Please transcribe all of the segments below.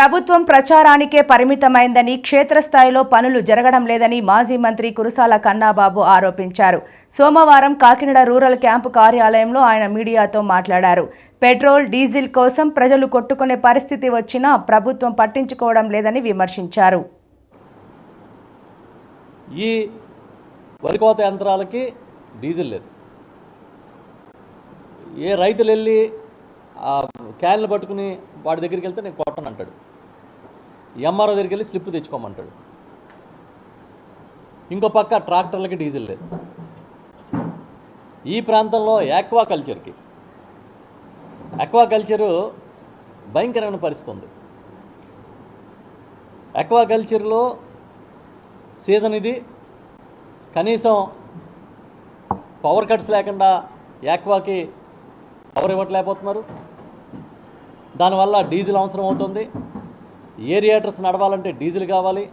ప్రభుత్వం ప్రచారానికే పరిమితమైందని, క్షేత్రస్థాయిలో పనులు జరగడం లేదని మాజీ మంత్రి కురసాల కన్నాబాబు ఆరోపించారు. సోమవారం కాకినాడ రూరల్ క్యాంపు కార్యాలయంలో ఆయన మీడియాతో మాట్లాడారు. పెట్రోల్, డీజిల్ కోసం ప్రజలు కొట్టుకునే పరిస్థితి వచ్చినా ప్రభుత్వం పట్టించుకోవడం లేదని విమర్శించారు. ఈ వరికోత యంత్రాలకి డీజిల్ లేదు. ఏ రైతులు వెళ్ళి క్యాన్లు పట్టుకుని వాడి దగ్గరికి వెళ్తే నేను కొట్టను అంటాడు. ఎంఆర్ఓ దగ్గరికి వెళ్ళి స్లిప్ తెచ్చుకోమంటాడు. ఇంకో పక్క ట్రాక్టర్లకి డీజిల్ లేదు. ఈ ప్రాంతంలో ఆక్వాకల్చరు భయంకరమైన పరిస్థితి ఉంది. ఆక్వాకల్చర్లో సీజన్ ఇది. కనీసం పవర్ కట్స్ లేకుండా ఆక్వాకి పవర్ ఇవ్వట్లేకపోతున్నారు. దానివల్ల డీజిల్ అవసరం అవుతుంది. ఏరియేటర్స్ నడవాలంటే డీజిల్ కావాలి.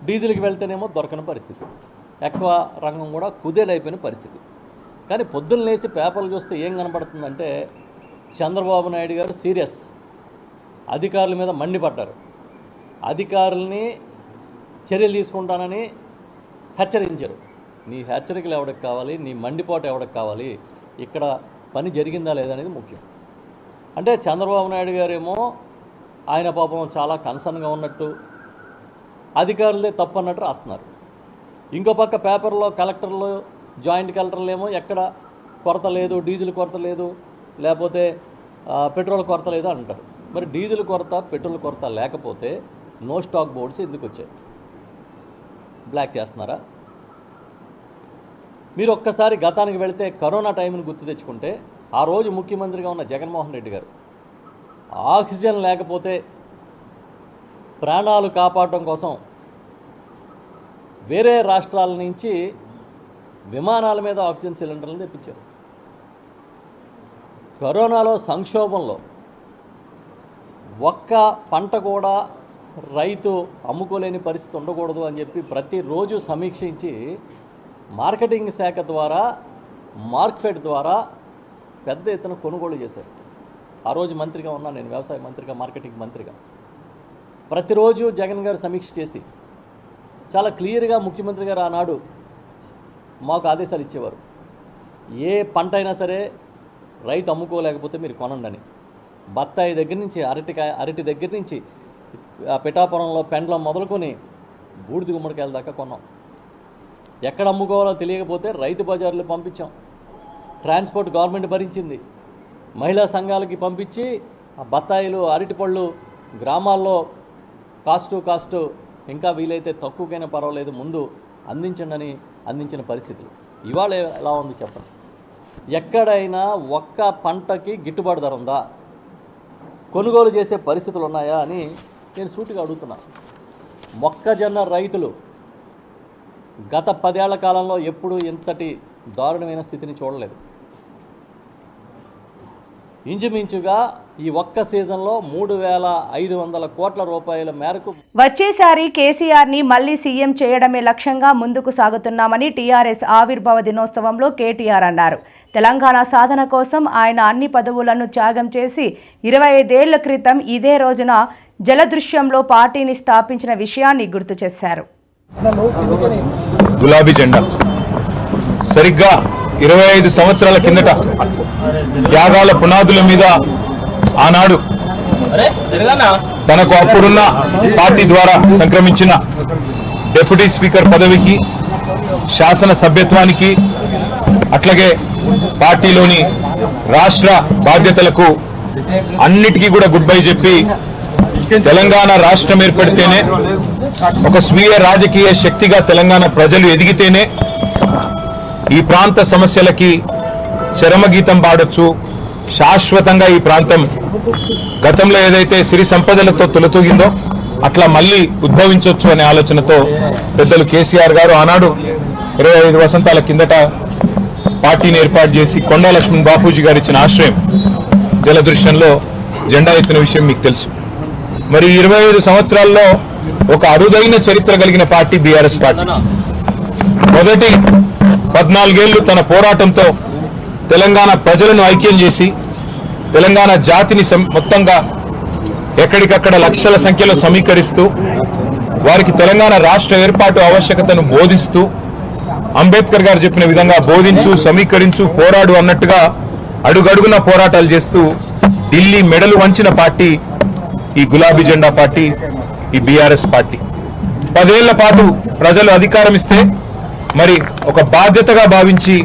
డీజిల్కి వెళ్తేనేమో దొరకని పరిస్థితి. ఆక్వా రంగం కూడా కుదేలైపోయిన పరిస్థితి. కానీ పొద్దున్న లేసి పేపర్లు చూస్తే ఏం కనపడుతుందంటే చంద్రబాబు నాయుడు గారు సీరియస్. అధికారుల మీద మండిపడ్డారు. అధికారుల్ని చర్యలు తీసుకుంటానని హెచ్చరించారు. నీ హెచ్చరికలు ఎవరికి కావాలి? నీ మండిపాటు ఎవరికి కావాలి? ఇక్కడ పని జరిగిందా లేదనేది ముఖ్యం. అంటే చంద్రబాబు నాయుడు గారేమో ఆయన పాపం చాలా కన్సర్న్గా ఉన్నట్టు, అధికారులే తప్పు అన్నట్టు రాస్తున్నారు. ఇంకో పక్క పేపర్లో కలెక్టర్లు, జాయింట్ కలెక్టర్లు ఏమో ఎక్కడ కొరత లేదు, డీజిల్ కొరత లేదు, లేకపోతే పెట్రోల్ కొరత లేదు అంటారు. మరి డీజిల్ కొరత, పెట్రోల్ కొరత లేకపోతే నో స్టాక్ బోర్డ్స్ ఎందుకు వచ్చాయి? బ్లాక్ చేస్తున్నారా? మీరు ఒక్కసారి గతానికి వెళితే కరోనా టైంని గుర్తు తెచ్చుకుంటే, ఆ రోజు ముఖ్యమంత్రిగా ఉన్న జగన్మోహన్ రెడ్డి గారు ఆక్సిజన్ లేకపోతే ప్రాణాలు కాపాడటం కోసం వేరే రాష్ట్రాల నుంచి విమానాల మీద ఆక్సిజన్ సిలిండర్లను తెప్పించారు. కరోనాలో సంక్షోభంలో ఒక్క పంట కూడా రైతు అమ్ముకోలేని పరిస్థితి ఉండకూడదు అని చెప్పి ప్రతిరోజు సమీక్షించి మార్కెటింగ్ శాఖ ద్వారా, మార్కెట్ ద్వారా పెద్ద ఎత్తున కొనుగోలు చేశారు. ఆ రోజు మంత్రిగా ఉన్నాను నేను, వ్యవసాయ మంత్రిగా, మార్కెటింగ్ మంత్రిగా. ప్రతిరోజు జగన్ గారు సమీక్ష చేసి చాలా క్లియర్గా ముఖ్యమంత్రి గారు ఆనాడు మాకు ఆదేశాలు ఇచ్చేవారు. ఏ పంట అయినా సరే రైతు అమ్ముకోలేకపోతే మీరు కొనండి అని. బత్తాయి దగ్గర నుంచి, అరటి దగ్గర నుంచి, పిఠాపురంలో పెండ్లం మొదలుకొని బూడిద గుమ్మడికాయల దాకా కొన్నాం. ఎక్కడ అమ్ముకోవాలో తెలియకపోతే రైతు బజార్లు పంపించాం. ట్రాన్స్పోర్ట్ గవర్నమెంట్ భరించింది. మహిళా సంఘాలకి పంపించి ఆ బత్తాయిలు, అరటిపళ్ళు గ్రామాల్లో కాస్ట్ ఇంకా వీలైతే తక్కువకైనా పర్వాలేదు ముందు అందించండి అని అందించిన పరిస్థితులు. ఇవాళ ఎలా ఉంది చెప్పండి? ఎక్కడైనా ఒక్క పంటకి గిట్టుబాటు ధర ఉందా? కొనుగోలు చేసే పరిస్థితులు ఉన్నాయా అని నేను సూటిగా అడుగుతున్నా. మొక్కజొన్న రైతులు గత 10 ఏళ్ల కాలంలో ఎప్పుడు ఇంతటి దారుణమైన స్థితిని చూడలేదు. ఇంచుమించుగా ఈ ఒక్క సీజన్లో 3,500 కోట్ల రూపాయల మేరకు. వచ్చేసారి కేసీఆర్ని మళ్లీ సీఎం చేయడమే లక్ష్యంగా ముందుకు సాగుతున్నామని టీఆర్ఎస్ ఆవిర్భావ దినోత్సవంలో కేటీఆర్ అన్నారు. తెలంగాణ సాధన కోసం ఆయన అన్ని పదవులను త్యాగం చేసి 25 ఏళ్ల క్రితం ఇదే రోజున జలదృశ్యంలో పార్టీని స్థాపించిన విషయాన్ని గుర్తు చేశారు. గులాబీ జెండా సరిగ్గా 25 సంవత్సరాల కిందట త్యాగాల పునాదుల మీద ఆనాడు తనకు అప్పుడున్న పార్టీ ద్వారా సంక్రమించిన డిప్యూటీ స్పీకర్ పదవికి, శాసన సభ్యత్వానికి, అట్లాగే పార్టీలోని రాష్ట్ర బాధ్యతలకు అన్నిటికీ కూడా గుడ్ బై చెప్పి తెలంగాణ రాష్ట్రం ఏర్పడితేనే, ఒక స్వీయ రాజకీయ శక్తిగా తెలంగాణ ప్రజలు ఎదిగితేనే ఈ ప్రాంత సమస్యలకి చరమగీతం పాడొచ్చు, శాశ్వతంగా ఈ ప్రాంతం గతంలో ఏదైతే సిరి సంపదలతో తొలతూగిందో అట్లా మళ్ళీ ఉద్భవించవచ్చు అనే ఆలోచనతో పెద్దలు కేసీఆర్ గారు ఆనాడు 25 వసంతాల కిందట పార్టీని ఏర్పాటు చేసి కొండా లక్ష్మణ్ బాపూజీ గారు ఇచ్చిన ఆశ్రయం జలదృశ్యంలో జెండా ఎత్తిన విషయం మీకు తెలుసు. మరి 25 సంవత్సరాల్లో ఒక అరుదైన చరిత్ర కలిగిన పార్టీ బీఆర్ఎస్ పార్టీ. మొదటి 14 ఏళ్లు తన పోరాటంతో తెలంగాణ ప్రజలను ఐక్యం చేసి తెలంగాణ జాతిని మొత్తంగా ఎక్కడికక్కడ లక్షల సంఖ్యలో సమీకరిస్తూ వారికి తెలంగాణ రాష్ట్ర ఏర్పాటు ఆవశ్యకతను బోధిస్తూ అంబేద్కర్ గారు చెప్పిన విధంగా బోధించు, సమీకరించు, పోరాడు అన్నట్టుగా అడుగడుగున పోరాటాలు చేస్తూ ఢిల్లీ మెడలు వంచిన పార్టీ ఈ గులాబీ జెండా పార్టీ, ఈ బీఆర్ఎస్ పార్టీ. 10 ఏళ్ల పాటు ప్రజలు అధికారం ఇస్తే మరి ఒక బాధ్యతగా భావించి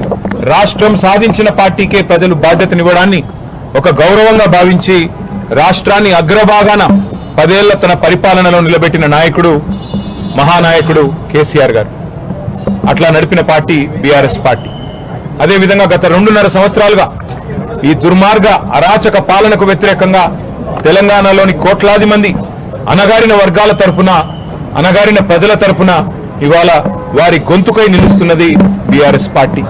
రాష్ట్రం సాధించిన పార్టీకే ప్రజలు బాధ్యతనివ్వడాన్ని ఒక గౌరవంగా భావించి రాష్ట్రాన్ని అగ్రభాగాన 10 ఏళ్ల తన పరిపాలనలో నిలబెట్టిన నాయకుడు మహానాయకుడు కేసీఆర్ గారు. అట్లా నడిపిన పార్టీ బీఆర్ఎస్ పార్టీ. అదేవిధంగా గత 2.5 సంవత్సరాలుగా ఈ దుర్మార్గ అరాచక పాలనకు వ్యతిరేకంగా తెలంగాణలోని కోట్లాది మంది అణగారిన వర్గాల తరపున, అణగారిన ప్రజల తరపున ఇవాళ వారి గొంతుకై నిలుస్తున్నది బీఆర్ఎస్ పార్టీ.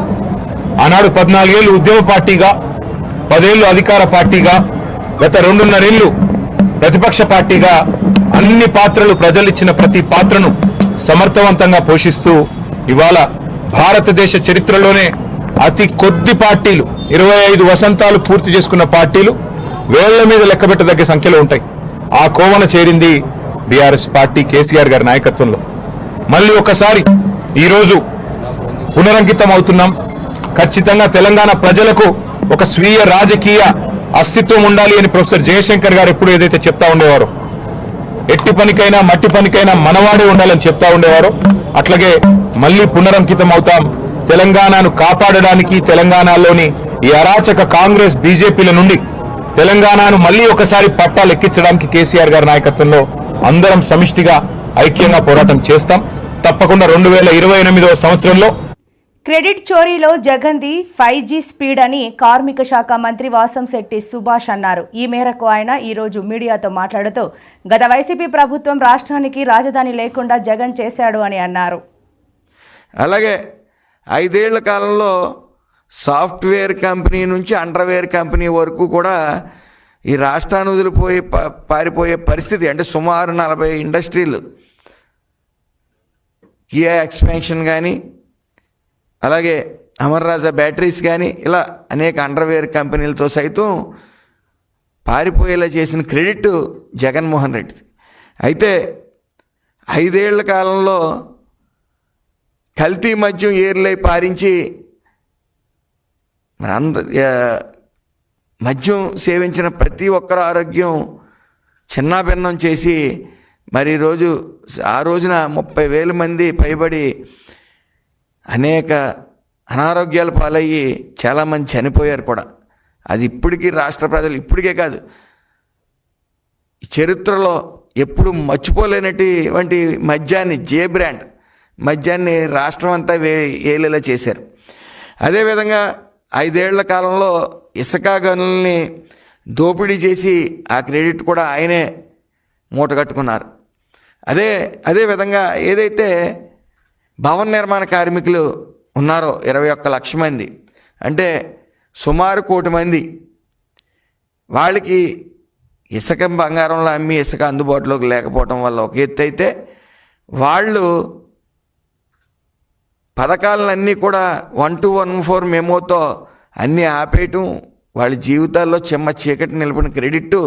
ఆనాడు 14 ఏళ్లు ఉద్యమ పార్టీగా, 10 ఏళ్లు అధికార పార్టీగా, గత 2.5 ఏళ్లు ప్రతిపక్ష పార్టీగా అన్ని పాత్రలు, ప్రజలిచ్చిన ప్రతి పాత్రను సమర్థవంతంగా పోషిస్తూ ఇవాళ భారతదేశ చరిత్రలోనే అతి కొద్ది పార్టీలు, 25 వసంతాలు పూర్తి చేసుకున్న పార్టీలు వేళ్ల మీద లెక్కబెట్టదగ్గ సంఖ్యలో ఉంటాయి. ఆ కోవన చేరింది బీఆర్ఎస్ పార్టీ కేసీఆర్ గారి నాయకత్వంలో. మళ్ళీ ఒకసారి ఈరోజు పునరంకితం అవుతున్నాం. ఖచ్చితంగా తెలంగాణ ప్రజలకు ఒక స్వీయ రాజకీయ అస్తిత్వం ఉండాలి అని ప్రొఫెసర్ జయశంకర్ గారు ఎప్పుడు ఏదైతే చెప్తా ఉండేవారో, ఎట్టి పనికైనా మట్టి పనికైనా మనవాడే ఉండాలని చెప్తా ఉండేవారో, అట్లాగే మళ్ళీ పునరంకితం అవుతాం. తెలంగాణను కాపాడడానికి, తెలంగాణలోని ఈ అరాచక కాంగ్రెస్ బీజేపీల నుండి తెలంగాణను మళ్ళీ ఒకసారి పట్టాలెక్కించడానికి కేసీఆర్ గారి నాయకత్వంలో అందరం సమిష్టిగా ఐక్యంగా పోరాటం చేస్తాం. తప్పకుండా 2028వ సంవత్సరంలో క్రెడిట్ చోరీలో జగన్ది 5G స్పీడ్ అని కార్మిక శాఖ మంత్రి వాసంశెట్టి సుభాష్ అన్నారు. ఈ మేరకు ఆయన ఈరోజు మీడియాతో మాట్లాడుతూ గత వైసీపీ ప్రభుత్వం రాష్ట్రానికి రాజధాని లేకుండా జగన్ చేశాడు అని అన్నారు. అలాగే 5 ఏళ్ల కాలంలో సాఫ్ట్వేర్ కంపెనీ నుంచి అండర్వేర్ కంపెనీ వరకు కూడా ఈ రాష్ట్రాన్ని వదిలిపోయి పారిపోయే పరిస్థితి. అంటే సుమారు 40 ఇండస్ట్రీలు, కియా ఎక్స్పాన్షన్ కానీ, అలాగే అమర్ రాజా బ్యాటరీస్ కానీ, ఇలా అనేక అండర్వేర్ కంపెనీలతో సైతం పారిపోయేలా చేసిన క్రెడిట్ జగన్మోహన్ రెడ్డిది. అయితే 5 ఏళ్ల కాలంలో కల్తీ మద్యం ఏర్లై పారించి మరి మద్యం సేవించిన ప్రతి ఒక్కరు ఆరోగ్యం చిన్నాభిన్నం చేసి మరి ఆ రోజున 30,000 మంది పైబడి అనేక అనారోగ్యాల పాలయ్యి చాలామంది చనిపోయారు కూడా. అది ఇప్పటికీ రాష్ట్ర ప్రజలు, ఇప్పటికే కాదు చరిత్రలో ఎప్పుడు మర్చిపోలేనటువంటి మద్యాన్ని, బ్రాండ్ మద్యాన్ని రాష్ట్రం అంతా ఏలేలా చేశారు. అదేవిధంగా 5 ఏళ్ల కాలంలో ఇసుక గనుల్ని దోపిడీ చేసి ఆ క్రెడిట్ కూడా ఆయనే మూటగట్టుకున్నారు. అదేవిధంగా ఏదైతే భవన నిర్మాణ కార్మికులు ఉన్నారో 21 లక్షల మంది, అంటే సుమారు 1 కోటి మంది, వాళ్ళకి ఇసుక బంగారంలో అమ్మి ఇసుక అందుబాటులోకి లేకపోవడం వల్ల ఒక ఎత్తు అయితే, వాళ్ళు పథకాలన్నీ కూడా 1214 మెమోతో అన్నీ ఆపేయటం, వాళ్ళ జీవితాల్లో చెమ్మ చీకటి నిలబడిన క్రెడిట్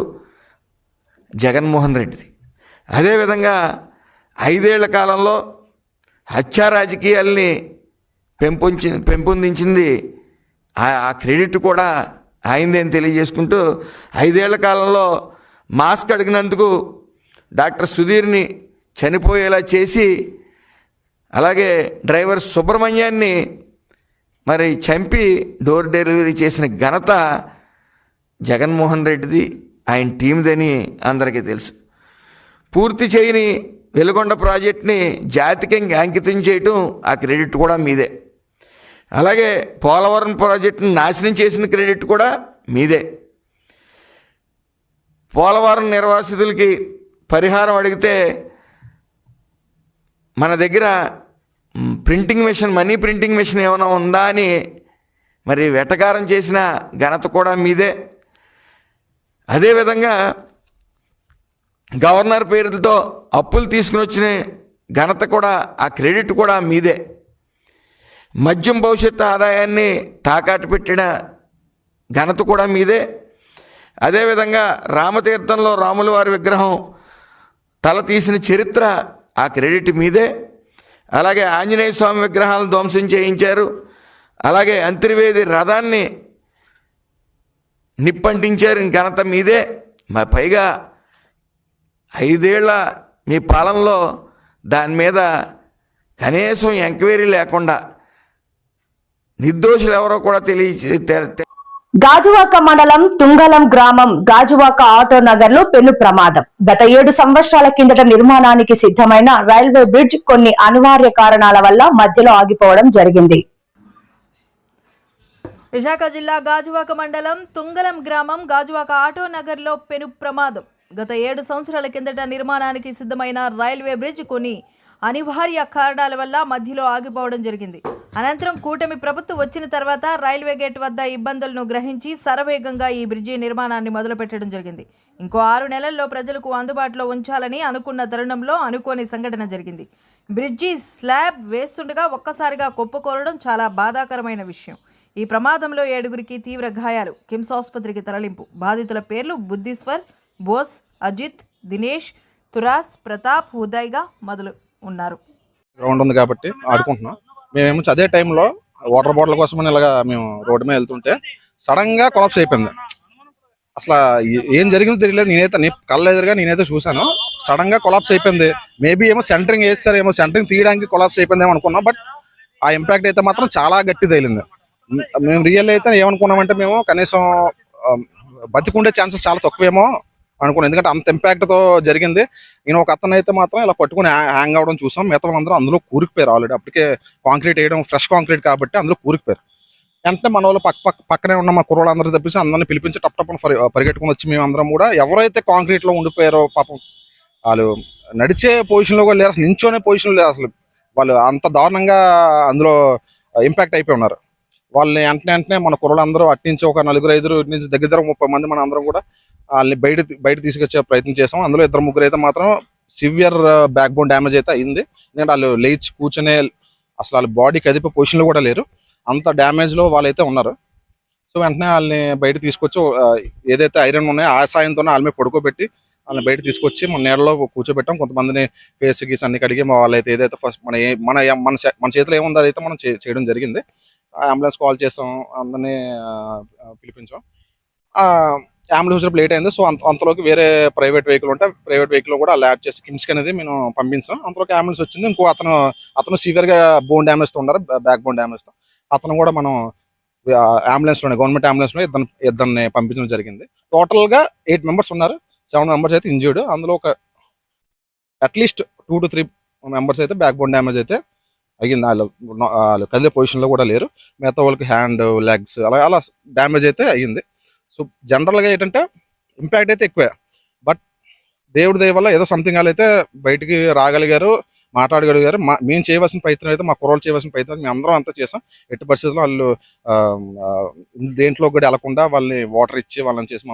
జగన్మోహన్ రెడ్డిది. అదేవిధంగా 5 ఏళ్ల కాలంలో హత్యా రాజకీయాల్ని పెంపొందించింది ఆ క్రెడిట్ కూడా ఆయనదే అని తెలియజేసుకుంటూ, 5 ఏళ్ల కాలంలో మాస్క్ అడిగినందుకు డాక్టర్ సుధీర్ని చనిపోయేలా చేసి, అలాగే డ్రైవర్ సుబ్రహ్మణ్యాన్ని మరి చంపి డోర్ డెలివరీ చేసిన ఘనత జగన్మోహన్ రెడ్డిది, ఆయన టీందని అందరికీ తెలుసు. పూర్తి చేయని వెలుగొండ ప్రాజెక్ట్ని జాతికి అంకితం చేయటం ఆ క్రెడిట్ కూడా మీదే. అలాగే పోలవరం ప్రాజెక్టుని నాశనం చేసిన క్రెడిట్ కూడా మీదే. పోలవరం నిర్వాసితులకి పరిహారం అడిగితే మన దగ్గర మనీ ప్రింటింగ్ మెషిన్ ఏమైనా ఉందా అని మరి వెటకారం చేసిన ఘనత కూడా మీదే. అదేవిధంగా గవర్నర్ పేరుతో అప్పులు తీసుకుని వచ్చిన ఘనత కూడా, ఆ క్రెడిట్ కూడా మీదే. మద్యం భవిష్యత్తు ఆదాయాన్ని తాకట్టు పెట్టిన ఘనత కూడా మీదే. అదేవిధంగా రామతీర్థంలో రాముల వారి విగ్రహం తల తీసిన చరిత్ర ఆ క్రెడిట్ మీదే. అలాగే ఆంజనేయ స్వామి విగ్రహాలను ధ్వంసం చేయించారు. అలాగే అంతర్వేది రథాన్ని నిప్పంటించారు, ఘనత మీదే. పైగా 5 ఏళ్ల మీ పాలనలో దాని మీద కనీసం ఎంక్వైరీ లేకుండా నిర్దోషులు ఎవరో కూడా గాజువాక మండలం తుంగలం గ్రామం గాజువాక ఆటో నగర్ లో పెను ప్రమాదం. గత 7 సంవత్సరాల కిందట నిర్మాణానికి సిద్ధమైన రైల్వే బ్రిడ్జ్ కొన్ని అనివార్య కారణాల వల్ల మధ్యలో ఆగిపోవడం జరిగింది. విశాఖ జిల్లా గాజువాక మండలం తుంగలం గ్రామం గాజువాక ఆటో నగర్ లో పెను ప్రమాదం. గత 7 సంవత్సరాల కిందట నిర్మాణానికి సిద్ధమైన రైల్వే బ్రిడ్జ్ కొన్ని అనివార్య కారణాల వల్ల మధ్యలో ఆగిపోవడం జరిగింది. అనంతరం కూటమి ప్రభుత్వం వచ్చిన తర్వాత రైల్వే గేట్ వద్ద ఇబ్బందులను గ్రహించి శరవేగంగా ఈ బ్రిడ్జి నిర్మాణాన్ని మొదలుపెట్టడం జరిగింది. ఇంకో 6 నెలల్లో ప్రజలకు అందుబాటులో ఉంచాలని అనుకున్న తరుణంలో అనుకోని సంఘటన జరిగింది. బ్రిడ్జి స్లాబ్ వేస్తుండగా ఒక్కసారిగా కుప్పకూలడం చాలా బాధాకరమైన విషయం. ఈ ప్రమాదంలో 7గురికి తీవ్ర గాయాలు. కిమ్స్ ఆసుపత్రికి తరలింపు. బాధితుల పేర్లు బుద్ధీశ్వర్, బోస్, అజిత్, దినేష్, తురాస్, ప్రతాప్, ఉదయ్గా మొదలు ఉన్నారు. గ్రౌండ్ ఉంది కాబట్టి ఆడుకుంటున్నాం. మేమేమో అదే టైంలో వాటర్ బాటిల్ కోసం ఇలాగా మేము రోడ్డు మీద వెళ్తుంటే సడన్ గా కొలాప్స్ అయిపోయింది. అసలు ఏం జరిగిందో తెలియలేదు. నేనైతే కళ్ళ ఎదురుగా నేనైతే చూసాను. సడన్ గా కొలాప్స్ అయిపోయింది. మేబీ ఏమో సెంటరింగ్ వేస్తారేమో, సెంటరింగ్ తీయడానికి కొలాప్స్ అయిపోయిందేమో అనుకున్నాం. బట్ ఆ ఇంపాక్ట్ అయితే మాత్రం చాలా గట్టి తగిలింది. మేము రియల్ అయితే ఏమనుకున్నామంటే మేము కనీసం బతికుండే ఛాన్సెస్ చాలా తక్కువేమో అనుకున్నాం. ఎందుకంటే అంత ఇంపాక్ట్ తో జరిగింది. నేను ఒక అతను అయితే మాత్రం ఇలా పట్టుకుని హ్యాంగ్ అవడం చూసాం. మిగతా వాళ్ళందరూ అందులో కూరుకుపోయారు. ఆల్రెడీ అప్పటికే కాంక్రీట్ వేయడం ఫ్రెష్ కాంక్రీట్ కాబట్టి అందులో కూరుకుపోయారు. వెంటనే మన వాళ్ళు పక్కనే ఉన్న మా కుర్రోళ్ళందరూ తప్పించి అందరిని పిలిపించి టప్ పరిగెట్టుకుని వచ్చి మేము అందరం కూడా ఎవరైతే కాంక్రీట్ లో ఉండిపోయారో పాపం వాళ్ళు నడిచే పొజిషన్ లో కూడా లేరు, అసలు నించోనే పొజిషన్ లేరు. అసలు వాళ్ళు అంత దారుణంగా అందులో ఇంపాక్ట్ అయిపోయి ఉన్నారు. వాళ్ళని వెంటనే మన కుర్రోళ్ళందరూ అట్నుంచి ఒక 4-5 నుంచి దగ్గర 30 మంది మన అందరం కూడా వాళ్ళని బయట తీసుకొచ్చే ప్రయత్నం చేసాం. అందులో 2-3 అయితే మాత్రం సివియర్ బ్యాక్ బోన్ డ్యామేజ్ అయితే అయింది. ఎందుకంటే వాళ్ళు లేచి కూర్చునే అసలు వాళ్ళ బాడీ కదిపే పొజిషన్ లో కూడా లేరు. అంత డ్యామేజ్ లో వాళ్ళైతే ఉన్నారు. సో వెంటనే వాళ్ళని బయట తీసుకొచ్చి ఏదైతే ఐరన్ ఉన్నాయో ఆ సాయంతోనే వాళ్ళ మీద పడుకోబెట్టి వాళ్ళని బయట తీసుకొచ్చి మన నీడలో కూర్చోబెట్టాం. కొంతమందిని ఫేస్ గీస్ అన్ని కడిగి వాళ్ళైతే ఏదైతే ఫస్ట్ మన చేతిలో ఏముందో అదైతే మనం చేయడం జరిగింది. అంబులెన్స్ కాల్ చేసాం, అందరినీ పిలిపించాం. అంబులెన్స్ లేట్ అయింది. సో అంతలోకి వేరే ప్రైవేట్ వెహికల్ ఉంటే ప్రైవేట్ వెహికల్ కూడా యాడ్ చేసి కిమ్స్కి అనేది మేము పంపించాం. అంతలోకి అంబులెన్స్ వచ్చింది. ఇంకో అతను సివియర్ గా బోన్ డ్యామేజ్ తో ఉన్నారు, బ్యాక్ బోన్ డ్యామేజ్ తో. అతను కూడా మనం అంబులెన్స్ లోనే గవర్నమెంట్ అంబులెన్స్ లో ఇద్దరిని పంపించడం జరిగింది. టోటల్ గా 8 మెంబర్స్ ఉన్నారు. 7 మెంబర్స్ అయితే ఇంజ్యూర్డ్. అందులో ఒక అట్లీస్ట్ 2 to 3 మెంబర్స్ అయితే బ్యాక్ బోన్ డ్యామేజ్ అయితే అయ్యింది. వాళ్ళు కదిలే పొజిషన్ లో కూడా లేరు. మిగతా వాళ్ళకి హ్యాండ్, లెగ్స్ అలా డ్యామేజ్ అయితే అయ్యింది. సో జనరల్ గా ఏంటంటే ఇంపాక్ట్ అయితే ఎక్కువే. బట్ దేవుడి దయ వల్ల ఏదో సంథింగ్ వాళ్ళు అయితే బయటికి రాగలిగారు, మాట్లాడగలిగారు. మేము చేయవలసిన ప్రయత్నం అయితే మా కుర్రోళ్ళు చేయవలసిన ప్రయత్నం మేము అందరం అంతా చేసాం. ఎట్టి పరిస్థితుల్లో వాళ్ళు దేంట్లో కూడా వెళ్లకుండా వాళ్ళని వాటర్ ఇచ్చి వాళ్ళని చేసి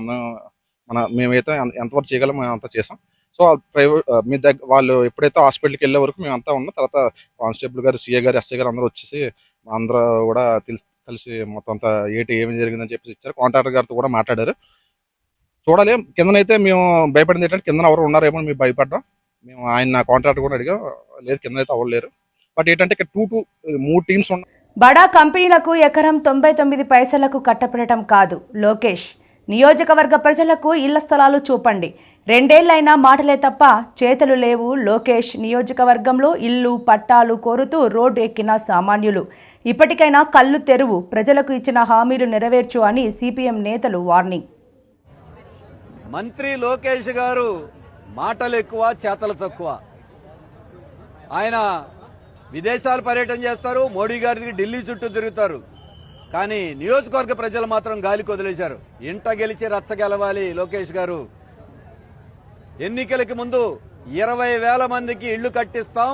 మేమైతే ఎంతవరకు చేయగలం మేము అంతా చేసాం. సో ప్రైవేట్ మీ దగ్గర వాళ్ళు ఎప్పుడైతే హాస్పిటల్కి వెళ్ళే వరకు మేము అంతా ఉన్నాం. తర్వాత కానిస్టేబుల్ గారు, సిఏ గారు, ఎస్ఐ గారు అందరూ వచ్చేసి అందరూ కూడా కలిసి మొత్తం అంతా ఏమి జరిగిందని చెప్పేసి ఇచ్చారు. కాంట్రాక్టర్ గారితో కూడా మాట్లాడారు. చూడాలి. కిందనైతే మేము భయపడింది ఏంటంటే కింద ఎవరు ఉన్నారేమో మేము భయపడ్డాం. మేము ఆయన కాంట్రాక్టర్ కూడా అడిగాం, లేదు కిందనైతే ఎవరు లేరు. బట్ ఏంటంటే ఇక్కడ 2-3 టీమ్స్ ఉన్నాయి. బడా కంపెనీలకు ఎకరం 99 పైసలకు కట్టపెట్టడం కాదు లోకేష్. నియోజకవర్గ ప్రజలకు ఇళ్ల స్థలాలు చూపండి. 2 ఏళ్లైనా మాటలే తప్ప చేతలు లేవు. లోకేష్ నియోజకవర్గంలో ఇల్లు పట్టాలు కోరుతూ రోడ్డు ఎక్కిన సామాన్యులు. ఇప్పటికైనా కళ్ళు తెరువు. ప్రజలకు ఇచ్చిన హామీలు నెరవేర్చు అని సిపిఎం నేతలు వార్నింగ్. మంత్రి లోకేష్ గారు మాటలు ఎక్కువ, చేతలు తక్కువ. ఆయన విదేశాలు పర్యటన చేస్తారు, మోడీ గారికి ఢిల్లీ చుట్టూ తిరుగుతారు. కానీ నియోజకవర్గ ప్రజలు మాత్రం గాలికి వదిలేశారు. ఇంట గెలిచి రచ్చ గెలవాలి లోకేష్ గారు. ఎన్నికలకి ముందు 20,000 మందికి ఇళ్లు కట్టిస్తాం,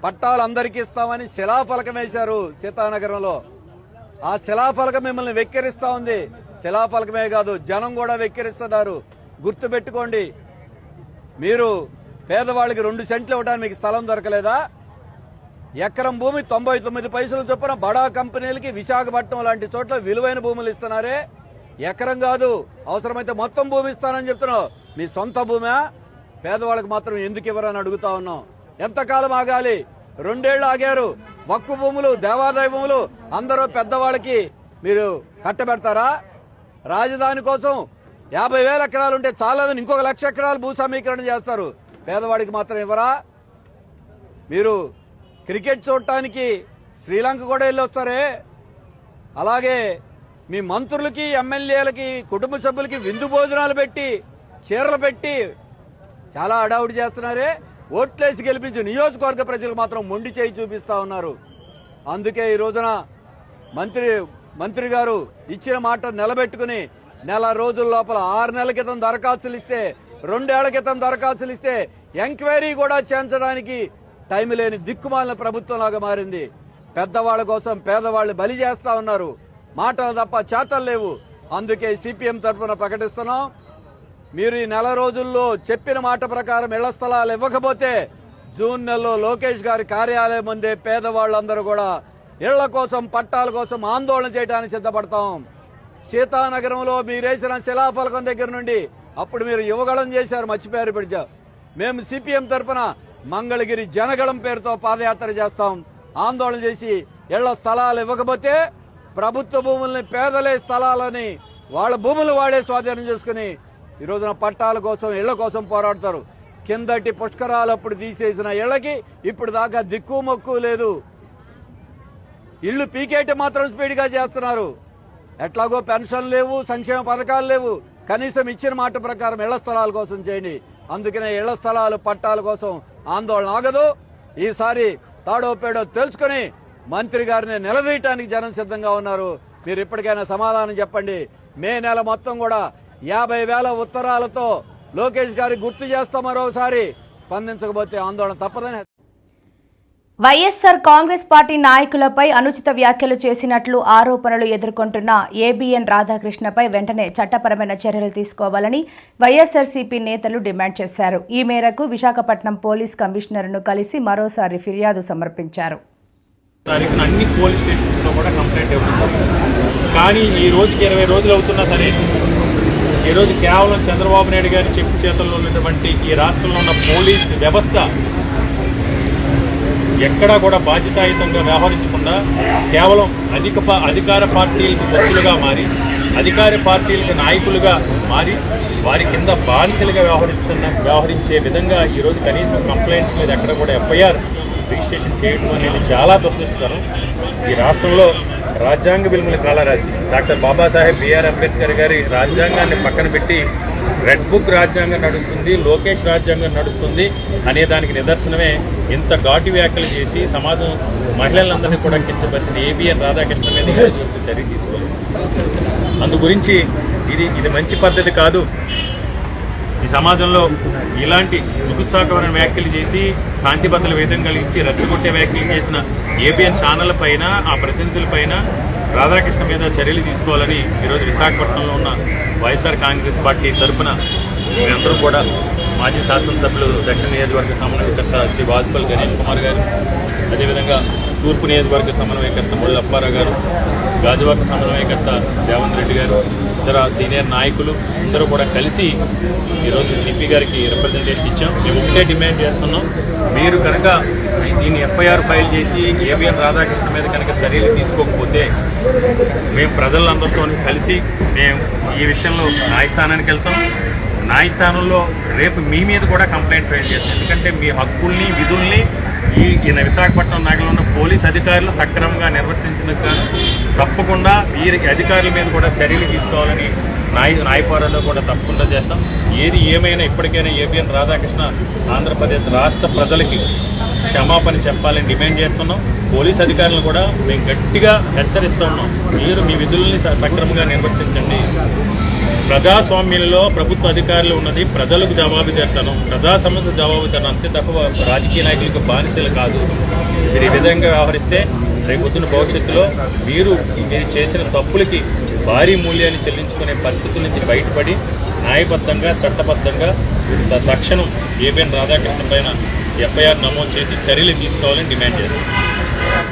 పట్టాలు అందరికీ ఇస్తామని శిలాఫలకం వేశారు సీతానగరంలో. ఆ శిలాఫలకం మిమ్మల్ని వెక్కిరిస్తా ఉంది. శిలాఫలకమే కాదు, జనం కూడా వెక్కిరిస్తున్నారు. గుర్తుపెట్టుకోండి. మీరు పేదవాళ్ళకి 2 సెంట్లు ఇవ్వడానికి మీకు స్థలం దొరకలేదా? ఎకరం భూమి 99 పైసలు చొప్పున బడా కంపెనీలకి విశాఖపట్నం లాంటి చోట్ల విలువైన భూములు ఇస్తున్నారే. ఎకరం కాదు, అవసరమైతే మొత్తం భూమి ఇస్తానని చెప్తున్నావు. మీ సొంత భూమా? పేదవాళ్ళకి మాత్రం ఎందుకు ఇవ్వరని అడుగుతా ఉన్నాం. ఎంతకాలం ఆగాలి? 2 ఏళ్ళు ఆగారు. వక్ఫ్ భూములు, దేవాదాయ భూములు అందరూ పెద్దవాళ్ళకి మీరు కట్టబెడతారా? రాజధాని కోసం 50,000 ఎకరాలు ఉంటే చాలని ఇంకొక 1,00,000 ఎకరాలు భూ సమీకరణ చేస్తారు. పేదవాడికి మాత్రం ఇవ్వరా? మీరు క్రికెట్ చూడటానికి శ్రీలంక కూడా వెళ్ళి వస్తారే, అలాగే మీ మంత్రులకి, ఎమ్మెల్యేలకి, కుటుంబ సభ్యులకి విందు భోజనాలు పెట్టి, చీరలు పెట్టి చాలా అడావుడి చేస్తున్నారే. ఓట్లేసి గెలిపించు నియోజకవర్గ ప్రజలకు మాత్రం మొండి చేయి చూపిస్తా ఉన్నారు. అందుకే ఈ రోజున మంత్రి గారు ఇచ్చిన మాట నిలబెట్టుకుని నెల రోజుల లోపల 6 నెలల క్రితం దరఖాస్తులు ఇస్తే, 2 ఏళ్ల క్రితం దరఖాస్తులు ఇస్తే ఎంక్వైరీ కూడా చేయించడానికి టైం లేని దిక్కుమాలిన ప్రభుత్వంలాగా మారింది. పెద్దవాళ్ల కోసం పేదవాళ్లు బలి చేస్తా ఉన్నారు. మాటలు తప్ప చేతలు లేవు. అందుకే సిపిఎం తరఫున ప్రకటిస్తున్నాం, మీరు ఈ నెల రోజుల్లో చెప్పిన మాట ప్రకారం ఇళ్ల స్థలాలు ఇవ్వకపోతే జూన్ నెలలో లోకేష్ గారి కార్యాలయం ముందే పేదవాళ్లందరూ కూడా ఇళ్ల కోసం, పట్టాల కోసం ఆందోళన చేయడానికి సిద్ధపడతాం. సీతానగరంలో మీరేసిన శిలాఫలకం దగ్గర నుండి అప్పుడు మీరు యువగళం చేశారు, మర్చిపోయారు. ఇప్పుడు మేము సిపిఎం తరఫున మంగళగిరి జనగళం పేరుతో పాదయాత్ర చేస్తాం. ఆందోళన చేసి ఇళ్ల స్థలాలు ఇవ్వకపోతే ప్రభుత్వ భూముల్ని పేదలే స్థలాలని వాళ్ళ భూములు వాడే స్వాధీనం చేసుకుని ఈ రోజున పట్టాల కోసం, ఇళ్ల కోసం పోరాడతారు. కిందటి పుష్కరాలు అప్పుడు తీసేసిన ఇళ్లకి ఇప్పుడు దాకా దిక్కు మొక్కు లేదు. ఇళ్లు పీకేట మాత్రం స్పీడ్గా చేస్తున్నారు. ఎట్లాగో పెన్షన్ లేవు, సంక్షేమ పథకాలు లేవు. కనీసం ఇచ్చిన మాట ప్రకారం ఇళ్ల స్థలాల కోసం చేయండి. అందుకనే ఇళ్ల స్థలాలు, పట్టాల కోసం ఆందోళన ఆగదు. ఈసారి తాడో పేడో తెలుసుకుని మంత్రి గారిని నిలదీయటానికి జనం సిద్ధంగా ఉన్నారు. మీరు ఇప్పటికైనా సమాధానం చెప్పండి. మే నెల మొత్తం కూడా 50,000 ఉత్తరాలతో లోకేష్ గారి గుర్తు చేస్తాం. మరోసారి స్పందించకపోతే ఆందోళన తప్పదని. వైఎస్ఆర్ కాంగ్రెస్ పార్టీ నాయకులపై అనుచిత వ్యాఖ్యలు చేసినట్లు ఆరోపణలు ఎదుర్కొంటున్న ఏబీఎన్ రాధాకృష్ణపై వెంటనే చట్టపరమైన చర్యలు తీసుకోవాలని వైఎస్ఆర్సీపీ నేతలు డిమాండ్ చేశారు. ఈ మేరకు విశాఖపట్నం పోలీస్ కమిషనర్ను కలిసి మరోసారి ఫిర్యాదు సమర్పించారు. అన్ని పోలీస్ స్టేషన్లో కూడా కంప్లైంట్ ఇవ్వడం, కానీ ఈ రోజుకి 20 రోజులు అవుతున్నా సరే ఈరోజు కేవలం చంద్రబాబు నాయుడు గారి చెప్పు చేతుల్లో ఉన్నటువంటి ఈ రాష్ట్రంలో ఉన్న పోలీస్ వ్యవస్థ ఎక్కడా కూడా బాధ్యతాయుతంగా వ్యవహరించకుండా కేవలం అధికార పార్టీలకు వ్యక్తులుగా మారి, అధికార పార్టీలకు నాయకులుగా మారి, వారి కింద బానిసలుగా వ్యవహరించే విధంగా ఈరోజు కనీసం కంప్లైంట్స్ మీద ఎక్కడ కూడా ఎఫ్ఐఆర్ రిజిస్ట్రేషన్ చేయడం అనేది చాలా దురదృష్టకరం. ఈ రాష్ట్రంలో రాజ్యాంగ విలువలు కాలరాసి డాక్టర్ బాబాసాహెబ్ బిఆర్ అంబేద్కర్ గారి రాజ్యాంగాన్ని పక్కన పెట్టి రెడ్ బుక్ రాజ్యాంగం నడుస్తుంది, లోకేష్ రాజ్యాంగం నడుస్తుంది అనే దానికి నిదర్శనమే ఇంత ఘాటు వ్యాఖ్యలు చేసి సమాజం మహిళలందరినీ కూడా కించపరిచిన ఏబీఎన్ రాధాకృష్ణ మీద చర్య తీసుకోవాలి. అందు గురించి ఇది మంచి పద్ధతి కాదు. ఈ సమాజంలో ఇలాంటి జుగుత్సాకరమైన వ్యాఖ్యలు చేసి శాంతి భద్రతల వేదం కలిగించి రెచ్చగొట్టే వ్యాఖ్యలు చేసిన ఏబిఎన్ ఛానళ్ల పైన, ఆ ప్రతినిధులపైన రాధాకృష్ణ మీద చర్యలు తీసుకోవాలని ఈరోజు విశాఖపట్నంలో ఉన్న వైఎస్ఆర్ కాంగ్రెస్ పార్టీ తరఫున మేమందరూ కూడా మాజీ శాసనసభ్యులు దక్షిణ నియోజకవర్గ సమన్వయకర్త శ్రీ వాజ్పల్ గణేష్ కుమార్ గారు, అదేవిధంగా తూర్పు నియోజకవర్గ సమన్వయకర్త ముళ్ళ అప్పారావు గారు, గాజువాక సమన్వయకర్త దేవేంద్ర రెడ్డి గారు, ఇతర సీనియర్ నాయకులు అందరూ కూడా కలిసి ఈరోజు సిపి గారికి రిప్రజెంటేషన్ ఇచ్చాం. మేము ఒకటే డిమాండ్ చేస్తున్నాం, మీరు కనుక దీన్ని ఎఫ్ఐఆర్ ఫైల్ చేసి ఏబిఎన్ రాధాకృష్ణ మీద కనుక చర్యలు తీసుకోకపోతే మేము ప్రజలందరితో కలిసి మేము ఈ విషయంలో న్యాయస్థానానికి వెళ్తాం. న్యాయస్థానంలో రేపు మీ మీద కూడా కంప్లైంట్ ఫైల్ చేస్తాం. ఎందుకంటే మీ హక్కుల్ని, విధుల్ని ఈ విశాఖపట్నం నగరంలో ఉన్న పోలీస్ అధికారులు సక్రమంగా నిర్వర్తించినందుకు గాను తప్పకుండా వీరికి అధికారుల మీద కూడా చర్యలు తీసుకోవాలని న్యాయపోరాటంలో కూడా తప్పకుండా చేస్తాం. ఏది ఏమైనా ఇప్పటికైనా ఏబిఎన్ రాధాకృష్ణ ఆంధ్రప్రదేశ్ రాష్ట్ర ప్రజలకి క్షమాపణ చెప్పాలని డిమాండ్ చేస్తున్నాం. పోలీస్ అధికారులను కూడా మేము గట్టిగా హెచ్చరిస్తూ ఉన్నాం, మీరు మీ విధుల్ని సక్రమంగా నిర్వర్తించండి. ప్రజాస్వామ్యంలో ప్రభుత్వ అధికారులు ఉన్నది ప్రజలకు జవాబుదారితనం, ప్రజా సమస్య జవాబుదారితనం, అంతే తప్ప రాజకీయ నాయకులకు బానిసలు కాదు. మీరు ఈ విధంగా వ్యవహరిస్తే రేపొద్దున భవిష్యత్తులో మీరు చేసిన తప్పులకి భారీ మూల్యాన్ని చెల్లించుకునే పరిస్థితుల నుంచి బయటపడి న్యాయబద్ధంగా, చట్టబద్ధంగా తక్షణం ఏబిఎన్ రాధాకృష్ణ పైన ఎఫ్ఐఆర్ నమోదు చేసి చర్యలు తీసుకోవాలని డిమాండ్ చేస్తాం.